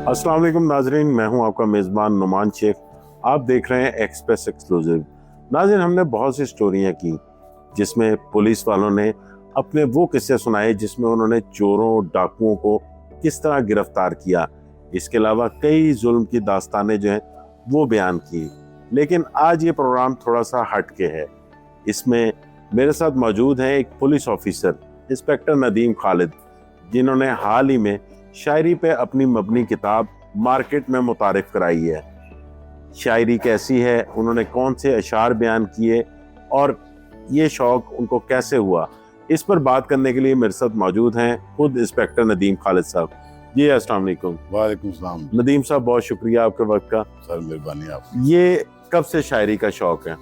अस्सलाम वालेकुम नाजरीन, मैं हूं आपका मेज़बान नुमान शेख। आप देख रहे हैं एक्सप्रेस एक्सक्लूसिव। नाजरीन, हमने बहुत सी स्टोरियां की जिसमें पुलिस वालों ने अपने वो किस्से सुनाए जिसमें उन्होंने चोरों डाकुओं को किस तरह गिरफ्तार किया। इसके अलावा कई जुल्म की दास्तानें जो हैं वो बयान की। लेकिन आज ये प्रोग्राम थोड़ा सा हट के है। इसमें मेरे साथ मौजूद हैं एक police officer inspector Nadeem Khalid, जिन्होंने हाल ही में शायरी पे अपनी मबनी किताब मार्केट में मुतारिफ कराई है। शायरी कैसी है, उन्होंने कौन से अशार बयान किए और ये शौक उनको कैसे हुआ, इस पर बात करने के लिए मेरे साथ मौजूद हैं खुद इंस्पेक्टर नदीम खालिद साहब। जी अस्सलाम वालेकुम। वालेकुम सलाम। नदीम साहब, बहुत शुक्रिया आपके वक्त का। सर मेहरबानी आप। ये कब से शायरी का शौक है?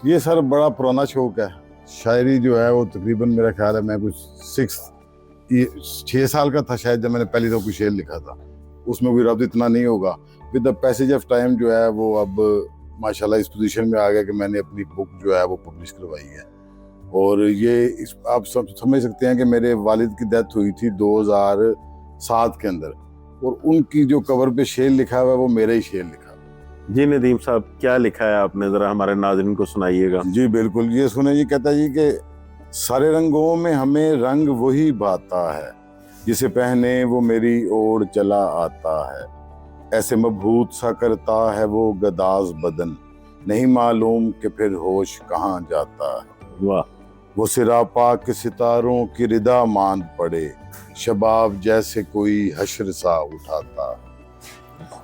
ये सर बड़ा पुराना शौक है। शायरी जो है वो तकरीबन मेरा ख्याल है मैं कुछ 6 साल का था शायद जब मैंने पहली दो कोई शेर लिखा था। उसमें कोई रब्त इतना नहीं होगा। With the passage of time जो है वो अब माशाल्लाह इस पोजीशन में आ गया कि मैंने अपनी बुक जो है वो पब्लिश करवाई है। और ये आप सब समझ सकते हैं कि मेरे वालिद की डेथ हुई थी 2007 के अंदर, और उनकी जो कवर पे शेर लिखा हुआ है वो मेरा ही शेर लिखा। जी नदीम साहब, क्या लिखा है आपने, जरा हमारे नाज़रीन को सुनाइएगा। जी बिल्कुल, ये सुने जी। कहता जी कि सारे रंगों में हमें रंग वही भाता है, जिसे पहने वो मेरी ओर चला आता है। ऐसे मबहूत सा करता है वो गदाज बदन, नहीं मालूम कि फिर होश कहाँ जाता है। वाह। वो सिरा पाक के सितारों की रिदा मांद पड़े, शबाब जैसे कोई हश्र सा उठाता है।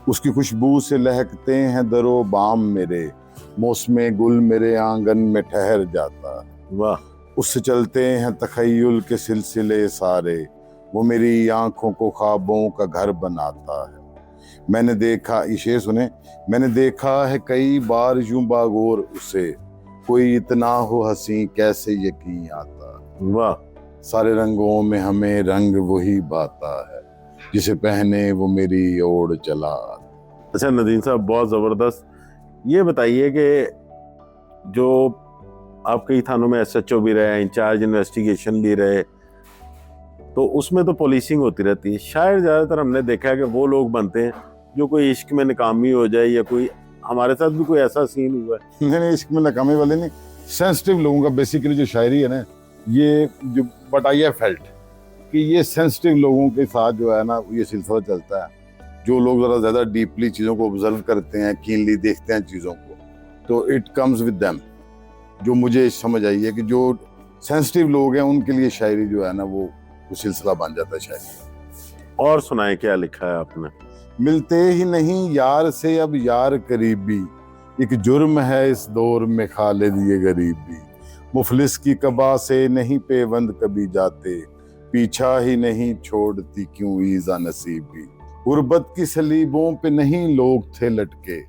उसकी खुशबू से लहकते हैं दरो बाम मेरे, मौसमे गुल मेरे आंगन में ठहर जाता है। वाह। उससे चलते हैं तखय्युल के सिलसिले सारे, वो मेरी आंखों को ख्वाबों का घर बनाता है। मैंने देखा, ये शेर सुने, मैंने देखा है कई बार यूं बागोर उसे, कोई इतना हो हंसी कैसे यकीन आता है। वाह। सारे रंगों में हमें रंग वही भाता है, जिसे पहने वो मेरी ओर चला आता। अच्छा नदीम साहब, बहुत ज़बरदस्त। ये बताइए कि जो आप कई थानों में SHO भी रहे, इंचार्ज इन्वेस्टिगेशन भी रहे, तो उसमें तो पुलिसिंग होती रहती है। शायद ज़्यादातर हमने देखा है कि वो लोग बनते हैं जो कोई इश्क में नाकामी हो जाए, या कोई, हमारे साथ भी कोई ऐसा सीन हुआ है। नहीं, इश्क में नाकामी वाले नहीं, सेंसिटिव लोगों का बेसिकली जो शायरी है ना, ये जो बट आई हैव फेल्ट कि ये सेंसिटिव लोगों के साथ जो है ना ये सिलसिला चलता है। जो लोग ज़रा ज़्यादा डीपली चीज़ों को ऑब्जर्व करते हैं, कीनली देखते हैं चीज़ों को, तो इट कम्स विद देम। जो मुझे समझ आई है कि जो सेंसिटिव लोग हैं उनके लिए शायरी जो है ना वो सिलसिला बन जाता है शायरी। और सुनाए, क्या लिखा है आपने? मिलते ही नहीं यार से अब यार करीबी, एक जुर्म है इस दौर में खालिद ये गरीबी। मुफलिस की कबा से नहीं पेवंद कभी जाते, पीछा ही नहीं छोड़ती क्यों ईज़ा नसीबी। गुर्बत की सलीबों पे नहीं लोग थे लटके,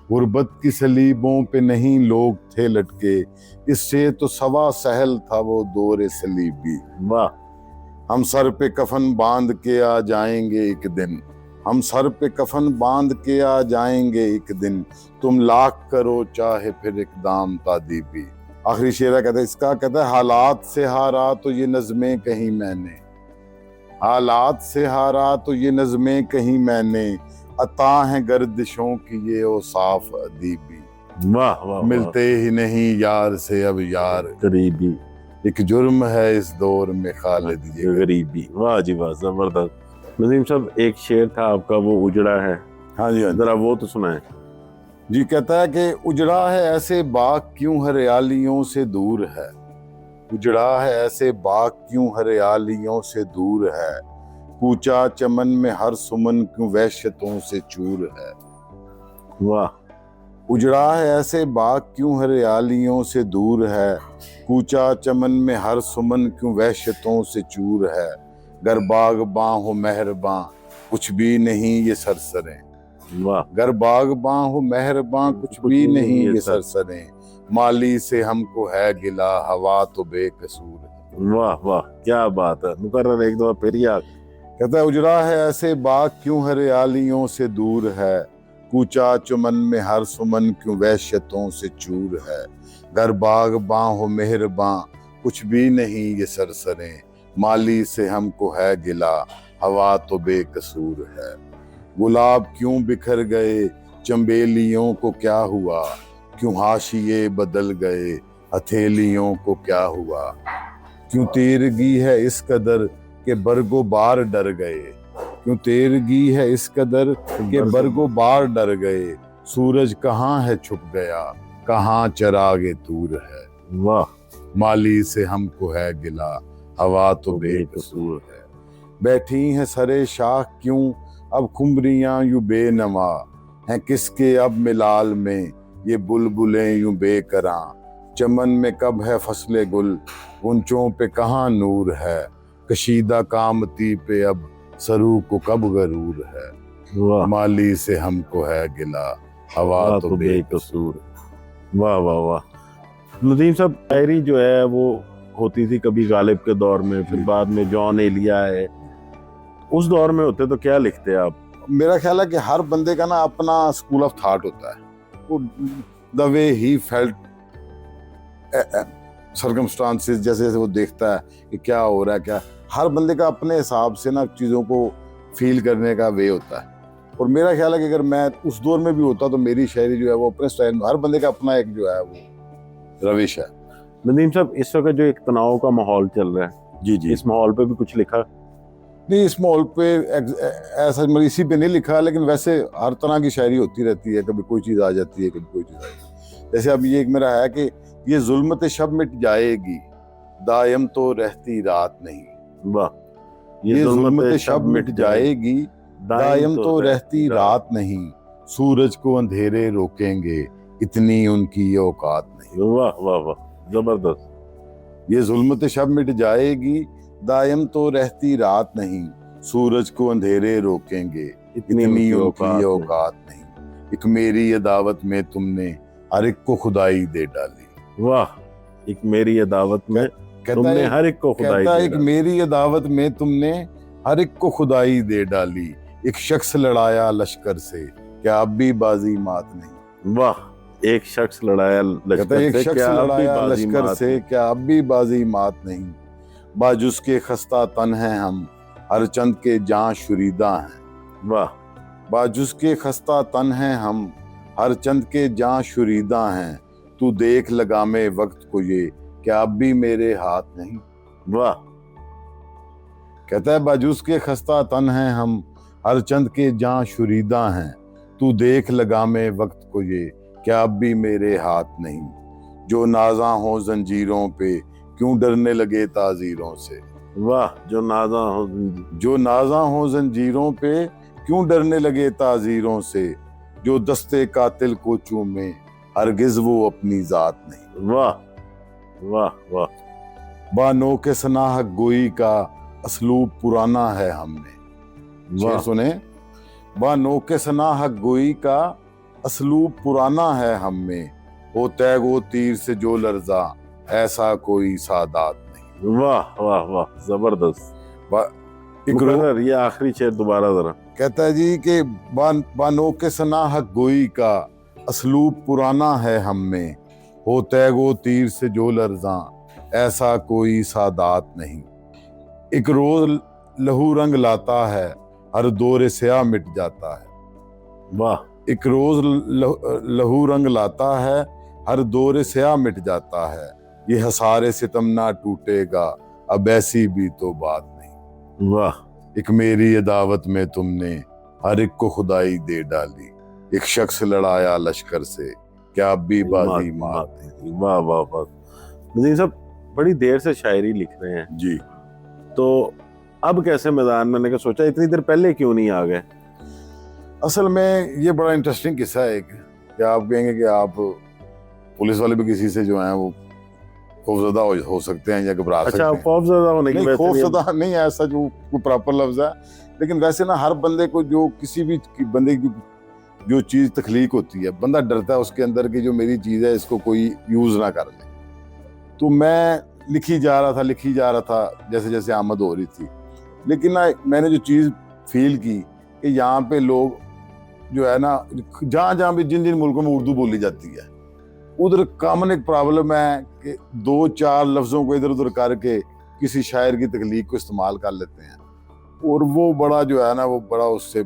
गुर्बत की सलीबों पे नहीं लोग थे लटके, इससे तो सवा सहल था वो दौर सलीबी। वाह। हम सर पे कफन बांध के आ जाएंगे एक दिन, हम सर पे कफन बांध के आ जाएंगे एक दिन, तुम लाख करो चाहे फिर इकदाम तादीबी। आखिरी शेरा कहता है इसका, कहता है हालात से हारा तो ये नज़में कहीं मैंने, हालात से हारा तो ये नज़में कहीं मैंने, अता हैं गर्दिशों की ये ओ साफ अदीबी। वाह वाह। मिलते ही नहीं यार से अब यार गरीबी, एक जुर्म है इस दौर में खालिद ये गरीबी। वाह जी वाह, जबरदस्त। नदीम साहब, एक शेर था आपका, वो उजड़ा है। हाँ जी, हाँ जी। जरा वो तो सुनाए। जी कहता है कि उजड़ा है ऐसे बाग क्यों हरियालियों से दूर है, उजड़ा है ऐसे बाग क्यों हरियालियों से दूर है, कूचा चमन में हर सुमन क्यों वहशतों से चूर है। वाह। उजड़ा है ऐसे बाग क्यों हरियालियों से दूर है, कूचा चमन में हर सुमन क्यों वहशतों से चूर है। गर बाग बां हो मेहरबां कुछ भी नहीं ये सरसरें, वाह। गर बाग बां हो मेहरबां कुछ भी नहीं ये सरसरें, माली से हमको है गिला हवा तो बेकसूर है। वाह वाह, क्या बात है। मुकर्रर एक दो फिर याद। कहता है उजड़ा है ऐसे बाग क्यों हरियालियों से दूर है, कूचा चमन में हर सुमन क्यों वहशतों से चूर है। गर बाग बां हो मेहरबां कुछ भी नहीं ये सरसरें, माली से हमको है गिला हवा तो बेकसूर है। गुलाब क्यों बिखर गए, चंबेलियों को क्या हुआ, क्यों हाशिए बदल गए, हथेलियों को क्या हुआ, क्यों तीरगी है इस कदर के बरगो बार डर गए, क्यों तीरगी है इस कदर के बरगो बार डर गए, सूरज कहाँ है छुप गया, कहाँ चरागे दूर है, वाह, माली से हमको है गिला, हवा तो बेकसूर है, बैठी हैं सरे शाख क्यों अब खुमरियां यूं बेनवा, हैं किसके अब मिलाल में ये बुलबुलें यूं बेकरां, चमन में कब है फसले गुल, गुंचों पे कहाँ नूर है, कशीदा कामती पे अब सरू को कब गरूर है, वाह, माली से हमको है गिला, हवा तो बेकसूर। वाह वाह वाह। नदीम साहब, शायरी जो है वो होती थी कभी गालिब के दौर में, फिर बाद में जॉन एलिया है, उस दौर में होते तो क्या लिखते आप? मेरा ख्याल है कि हर बंदे का ना अपना स्कूल ऑफ थॉट होता है, वो the way he felt circumstances, जैसे जैसे वो देखता है कि क्या हो रहा है, क्या, हर बंदे का अपने हिसाब से ना चीज़ों को फील करने का वे होता है। और मेरा ख्याल है कि अगर मैं उस दौर में भी होता तो मेरी शायरी जो है वो अपने स्टाइल में, हर बंदे का अपना एक जो है वो रविश है। नदीम साहब, इस वक्त जो एक तनाव का माहौल चल रहा है, जी जी, इस माहौल पे भी कुछ लिखा? नहीं, इस माहौल पे ऐसा मतलब इसी पे नहीं लिखा, लेकिन वैसे हर तरह की शायरी होती रहती है, कभी कोई चीज़ आ जाती है, कभी कोई चीज़ आ जाती है। जैसे अब ये एक मेरा है कि ये जुल्मत शब मिट जाएगी, दायम तो रहती रात नहीं। वाह, ये जुल्मत शब मिट जाएगी, दायम तो रहती रात नहीं, सूरज को अंधेरे रोकेंगे, इतनी उनकी औकात नहीं। वाह वाह वाह, जबरदस्त। ये जुल्मत शब मिट जाएगी, दायम तो रहती रात नहीं, सूरज को अंधेरे रोकेंगे, इतनी उनकी औकात नहीं। एक मेरी ये दावत में तुमने हर एक को खुदाई दे डाली। वाह, एक मेरी ये दावत में तुमने हर एक को खुदाई दे डाली। एक मेरी ये दावत में तुमने हर एक को खुदाई दे डाली, एक शख्स लड़ाया लश्कर से, क्या अब भी बाजी मात नहीं। वाह, एक शख्स लड़ाया लश्कर एक से, शख्स क्या अब भी लड़ाया बाजी लश्कर मात से, नहीं। क्या अब भी बाजी मात नहीं। बाजुस के खस्ता तन हैं हम, हर चंद के जां शुरीदा हैं। वाह, बाजुस के खस्ता तन हैं हम, हर चंद के जां शुरीदा हैं, तू देख लगामे वक्त को ये, क्या अब भी मेरे हाथ नहीं। वाह, कहता है बाजुस के खस्ता तन हैं हम, हर चंद के जां शुरीदा हैं, तू देख लगामे वक्त को ये, क्या अब भी मेरे हाथ नहीं। जो नाज़ा हो जंजीरों पे, क्यों डरने लगे ताजीरों से। वाह, जो नाज़ा हो जंजीरों पे, क्यों डरने लगे ताजीरों से, जो दस्ते कातिल को चूमे, हरगिज वो अपनी जात नहीं। वाह वाह वाह, बानो के सनाहक गोई का असलूब पुराना है हमने। शेर सुने, बानो के सनाहक गोई का असलूब पुराना है हममें, हो तैगो तीर से जो लर्जा, ऐसा कोई सादात नहीं। वाह वाह वाह, जबरदस्त। ये आखिरी शेर दोबारा जरा। कहता है जी कि बानो के सनाहक गोई का असलूब पुराना है हममें, हो तैगो तीर से जो लर्जा, ऐसा कोई सादात नहीं। एक रोज लहू रंग लाता है, हर दौरे स्याह मिट जाता है। वाह, एक रोज लहू रंग लाता है, हर दौरे स्याह मिट जाता है, ये हसारे सितम ना टूटेगा, अब ऐसी भी तो बात नहीं। वाह, एक मेरी ये दावत में तुमने हर एक को खुदाई दे डाली, एक शख्स लड़ाया लश्कर से, क्या अब भी बाजी मात नहीं। वाह वाह वाह। नदीम साहब, बड़ी देर से शायरी लिख रहे हैं जी, तो अब कैसे मैदान में? मैंने सोचा इतनी देर पहले क्यों नहीं आ गए? असल में ये बड़ा इंटरेस्टिंग किस्सा है एक, कि आप कहेंगे कि आप पुलिस वाले भी किसी से जो हैं वो खौफजदा हो सकते हैं या घबरा सकते हैं। खौफजदा होने की नहीं, खौफजदा नहीं है ऐसा जो प्रॉपर लफ्ज है, लेकिन वैसे ना हर बंदे को जो किसी भी बंदे की जो चीज़ तख्लीक होती है, बंदा डरता है उसके अंदर की जो मेरी चीज़ है इसको कोई यूज़ ना कर ले। तो मैं लिखी जा रहा था जैसे जैसे आमद हो रही थी, लेकिन ना मैंने जो चीज़ फील की कि यहाँ पे लोग जो है ना, जहाँ भी जिन जिन मुल्कों में उर्दू बोली जाती है, उधर कॉमन एक प्रॉब्लम है कि 2-4 लफ्ज़ों को इधर उधर करके किसी शायर की तख्लीक को इस्तेमाल कर लेते हैं, और वो बड़ा जो है ना वो बड़ा उससे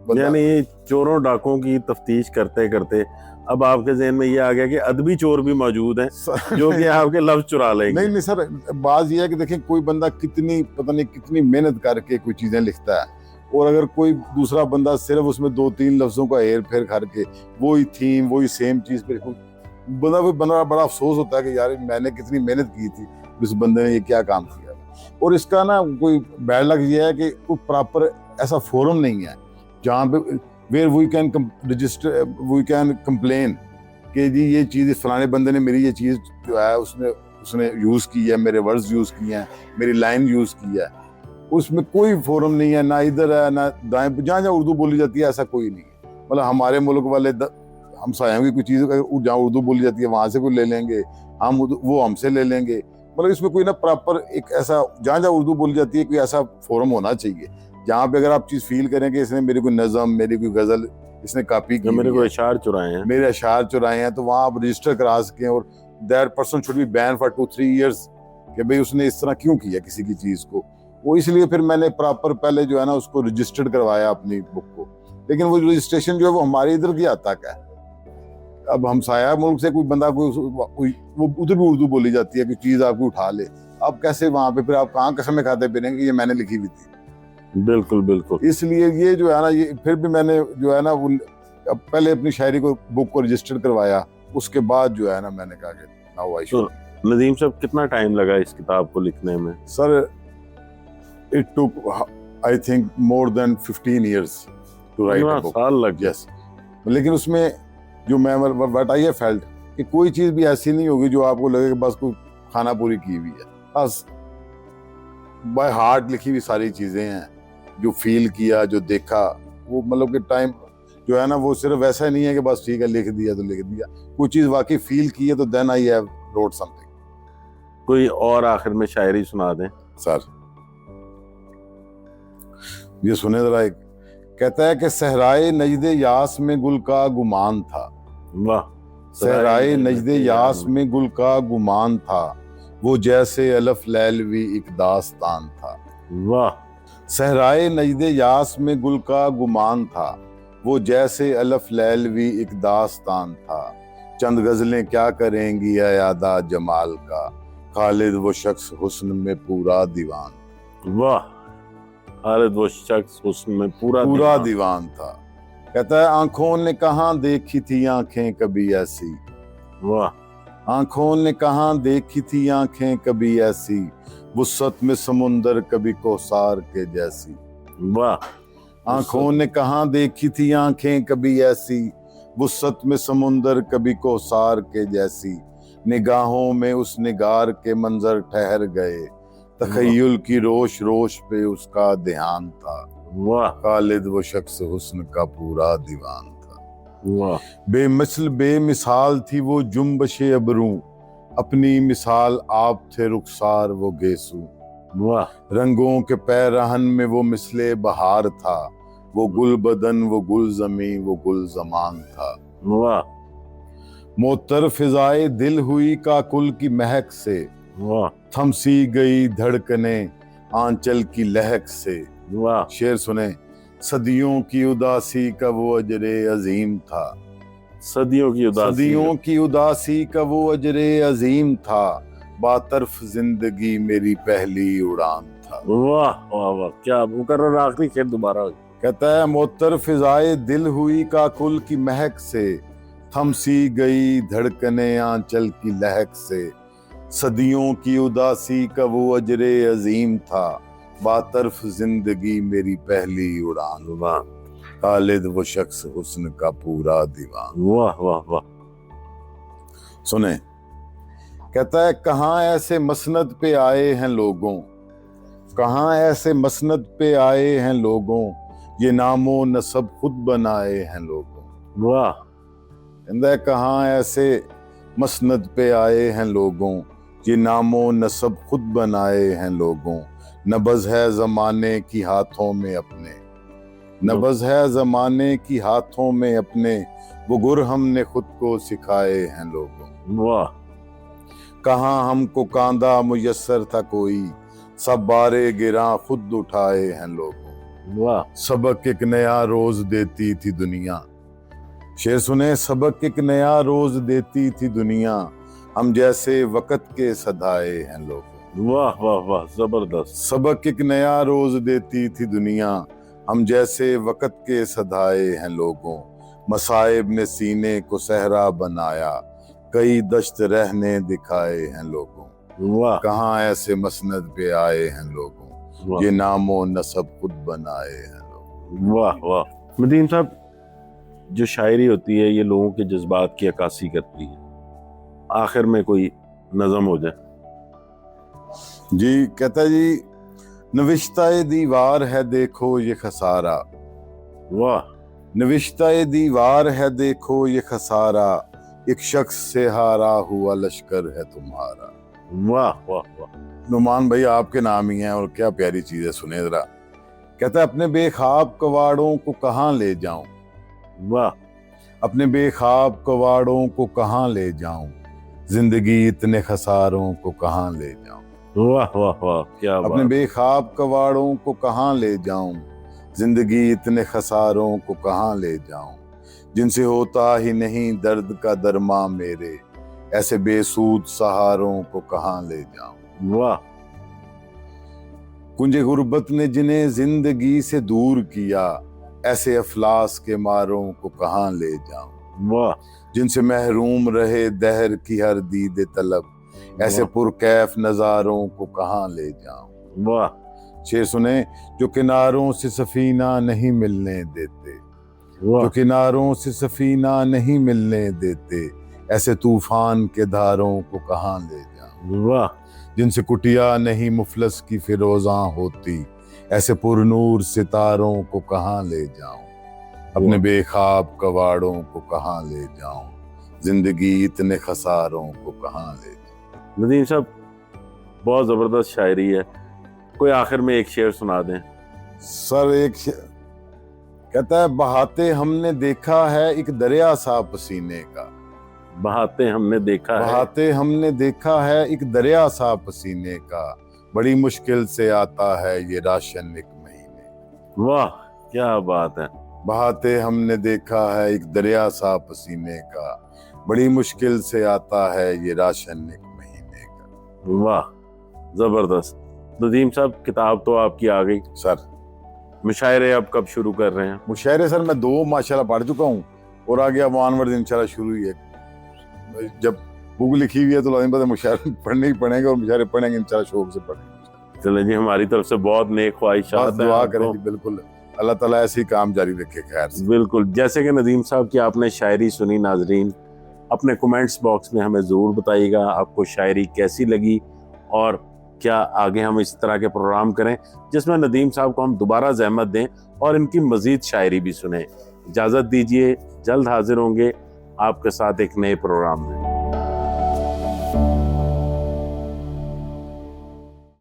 बंदा- यानी चोरों डाकों की तफ्तीश करते करते अब आपके जहन में ये आ गया कि अदबी चोर भी मौजूद हैं जो कि आपके लफ्ज चुरा लेंगे। नहीं सर, बात यह है कि देखें कोई बंदा कितनी पता नहीं कितनी मेहनत करके कोई चीजें लिखता है, और अगर कोई दूसरा बंदा सिर्फ उसमें 2-3 लफ्जों का हेर फेर करके वही थीम वही सेम चीज पे बंदा बड़ा अफसोस होता है कि यार मैंने कितनी मेहनत की थी, इस बंदे ने ये क्या काम किया। और इसका ना कोई बैड लक ये है कि कोई प्रॉपर ऐसा फोरम नहीं है जहाँ पे where we can register we can complain कि जी ये चीज़ फलाने बंदे ने मेरी ये चीज़ जो है उसने यूज़ की है, मेरे वर्ड्स यूज़ किए हैं, मेरी लाइन यूज़ की है। उसमें कोई फोरम नहीं है, ना इधर है ना दाएं, जहाँ जहाँ उर्दू बोली जाती है ऐसा कोई नहीं है। मतलब हमारे मुल्क वाले हम सायों की कोई चीज़ जहाँ उर्दू बोली जाती है वहाँ से कोई ले लेंगे, हम वो हमसे ले लेंगे। मतलब इसमें कोई ना प्रॉपर एक ऐसा जहाँ जहाँ उर्दू बोली जाती है कोई ऐसा फोरम होना चाहिए जहाँ पे अगर आप चीज़ फील करें कि इसने मेरी कोई नज़म, मेरी कोई गज़ल इसने कॉपी की, मेरे को अशार चुराए हैं, मेरे अशार चुराए हैं, तो वहाँ आप रजिस्टर करा सकें और that person should be ban for 2-3 years कि भाई उसने इस तरह क्यों किया किसी की चीज़ को। वो इसलिए फिर मैंने प्रॉपर पहले जो है ना उसको रजिस्टर्ड करवाया अपनी बुक को, लेकिन वो रजिस्ट्रेशन जो है वो हमारे इधर की आता है। अब हम साया मुल्क से कोई बंदा कोई वो उधर भी उर्दू बोली जाती है कि चीज़ आपको उठा ले, आप कैसे वहाँ पे फिर आप कहाँ कसमें खाते फिरेंगे ये मैंने लिखी हुई थी। बिल्कुल बिल्कुल। इसलिए ये जो है ना ये फिर भी मैंने जो है ना वो पहले अपनी शायरी को बुक को रजिस्टर करवाया, उसके बाद जो है ना मैंने कहा कि नाउ आई शुड। नदीम साहब कितना टाइम लगा इस किताब को लिखने में? Sir it took I think more than 15 years to write a book. साल लग गए। यस, लेकिन उसमें जो मैं व्हाट आई हैव फेल्ट कि कोई चीज़ भी ऐसी नहीं होगी जो आपको लगे कि बस कोई खाना पूरी की हुई है। बस बाय हार्ट लिखी हुई सारी चीज़ें हैं, जो फील किया जो देखा वो मतलब कि टाइम जो है ना वो सिर्फ वैसा नहीं है कि बस ठीक है लिख दिया तो लिख दिया, कोई चीज़ वाकई फील की है तो then I have wrote something. कोई और आखिर में शायरी सुना दें सर। ये सुने जरा, एक कहता है कि सहराए नजदे यास में गुल का गुमान था। वाह। सहराए नजदे यास में गुल का गुमान था, वो जैसे अलफ लैलवी एक दास्तान था। वाह। सहराए नजदे यास में गुल का गुमान था, वो जैसे अलफ लैलवी एक दास्तान था। चंद गजलें क्या करेंगी यादा जमाल का, खालिद वो शख्स हुस्न में पूरा दीवान। वाह। खालिद वो शख्स हुस्न में पूरा दीवान था। कहता है आंखों ने कहाँ देखी थी आंखें कभी ऐसी। वाह। आंखों ने कहाँ देखी थी आंखें कभी ऐसी, वुसअत में समुंदर कभी कौसार के जैसी। वाह। आंखों ने कहाँ देखी थी आंखें कभी ऐसी, वुसअत में समुंदर कभी कौसार के जैसी। निगाहों में उस निगार के मंजर ठहर गए, तखय्युल की रोश रोश पे उसका ध्यान था। वाह। खालिद वो शख्स हुस्न का पूरा दीवान था। वाह। बेमिसल बेमिसाल थी वो जुम्बशे अबरू, अपनी मिसाल आप थे रुखसार वो गेसू। वाह। रंगों के पैरहन में वो मिसले बहार था, वो गुल बदन वो गुल जमी वो गुल जमान था। वाह। मोतर फिजाए दिल हुई काकुल की महक से, वाह। थमसी गई धड़कने आंचल की लहक से। वाह। शेर सुने, सदियों की उदासी का वो अजरे अजीम था। सदियों की उदासी। सदियों की उदासी का वो अजरे अजीम था, बातर्फ जिंदगी मेरी पहली उड़ान था। वाह वाह वाह, क्या मुकर्रर आखिरी शेर दोबारा। कहता है मोतर फिजाए दिल हुई काकुल की महक से, थमसी गई धड़कने आंचल की लहक से। सदियों की उदासी का वो अजरे अजीम था, बातर्फ जिंदगी मेरी पहली उड़ान। वाह। खालिद वो शख्स हुस्न का पूरा दीवान। वाह वाह वाह। सुने, कहता है कहाँ ऐसे मसनद पे आए हैं लोगों, कहाँ ऐसे मसनद पे आए हैं लोगों, ये नामो नसब खुद बनाए हैं लोगों। वाह। कहता है कहाँ ऐसे मसनद पे आए हैं लोगों, ये नामो नसब खुद बनाए हैं लोगों। नबज़ है ज़माने की हाथों में अपने, नबज़ है ज़माने की हाथों में अपने, वो गुर हमने खुद को सिखाए हैं लोगों। वाह। कहाँ हमको कांदा मुयस्सर था कोई, सब बारे गिरा खुद उठाए हैं लोगों। वाह सबक एक नया रोज देती थी दुनिया। शेर सुने, सबक एक नया रोज देती थी दुनिया, हम जैसे वक़्त के सधाए हैं लोग। वाह वाह वाह, जबरदस्त। सबक एक नया रोज देती थी दुनिया, हम जैसे वक़्त के सधाए हैं लोगों। मसाइब ने सीने को सहरा बनाया, कई दश्त रहने दिखाए हैं लोगों। वाह कहाँ ऐसे मसनद पे आए हैं लोगों, वाह ये नामो नसब खुद बनाए हैं लोग। वाह वाह। नदीम साहब, जो शायरी होती है ये लोगों के जज्बात की अक्कासी करती है। आखिर में कोई नज़म हो जाए। जी कहता जी, नविश्ता-ए दीवार है देखो ये खसारा, वाह नविश्ता-ए दीवार है देखो ये खसारा, एक शख्स से हारा हुआ लश्कर है तुम्हारा। वाह वाह वाह। नुमान भाई आपके नाम ही हैं और क्या प्यारी चीज है, सुने जरा। कहता है, अपने बेखाब कवाड़ों को कहाँ ले जाऊं, वाह अपने बेखाब कवाड़ों को कहाँ ले जाऊं, जिंदगी इतने खसारों को कहाँ ले जाऊं। वाह वाह वाह, क्या अपने बात। बेखाब कवाड़ों को कहाँ ले जाऊं, जिंदगी इतने खसारों को कहाँ ले जाऊं, जिनसे होता ही नहीं दर्द का दरमा मेरे, ऐसे बेसूद सहारों को कहाँ ले जाऊं। वाह कुंजे गुर्बत ने जिन्हें जिंदगी से दूर किया, ऐसे अफलास के मारों को कहाँ ले जाऊं, वाह जिनसे महरूम रहे दहर की हर दीदे तलब, ऐसे पुरकैफ नजारों को कहाँ ले जाऊं। वाह शेर सुने, जो किनारों से सफीना नहीं मिलने देते, वाह जो किनारों से सफीना नहीं मिलने देते, ऐसे तूफान के धारों को कहाँ ले जाऊं। वाह, जिनसे कुटिया नहीं मुफलस की फिरोजां होती, ऐसे पुरनूर सितारों को कहाँ ले जाऊं। अपने बेखाब कवाड़ों को कहाँ ले जाऊं, जिंदगी इतने खसारों को कहाँ ले जाऊं। नदीम साहब, बहुत जबरदस्त शायरी है। कोई आखिर में एक शेर सुना दें। सर कहता है, बहाते हमने देखा है एक दरिया सा पसीने का, बहाते हमने देखा है। बहाते हमने देखा है एक दरिया सा पसीने का, बड़ी मुश्किल से आता है ये राशन एक महीने। वाह, क्या बात है। बहाते हमने देखा है एक दरिया सा पसीने का, बड़ी मुश्किल से आता है ये राशन एक महीने का। वाह, जबरदस्त। नदीम साहब, किताब तो आपकी आ गई, सर मुशायरे अब कब शुरू कर रहे हैं? मुशायरे सर मैं 2 माशाल्लाह पढ़ चुका हूँ, और आगे अब ऑनवर्ड इंशाल्लाह शुरू ही है। जब बुक लिखी हुई है तो लाजिम बात है मुशायरे पढ़ने ही पड़ेंगे, और मुशायरे पढ़ेंगे इंशाल्लाह शौक से पढ़ेंगे। चले जी, हमारी तरफ से बहुत नेक ख्वाहिशात बस दुआ हैं करें आपको। जी, बिल्कुल अल्लाह ताला ऐसे ही काम जारी रखे। खैर से बिल्कुल। जैसे कि नदीम साहब की आपने शायरी सुनी, नाजरीन अपने कमेंट्स बॉक्स में हमें ज़रूर बताइएगा आपको शायरी कैसी लगी, और क्या आगे हम इस तरह के प्रोग्राम करें जिसमें नदीम साहब को हम दोबारा ज़हमत दें और इनकी मज़ीद शायरी भी सुने। इजाज़त दीजिए, जल्द हाजिर होंगे आपके साथ एक नए प्रोग्राम में।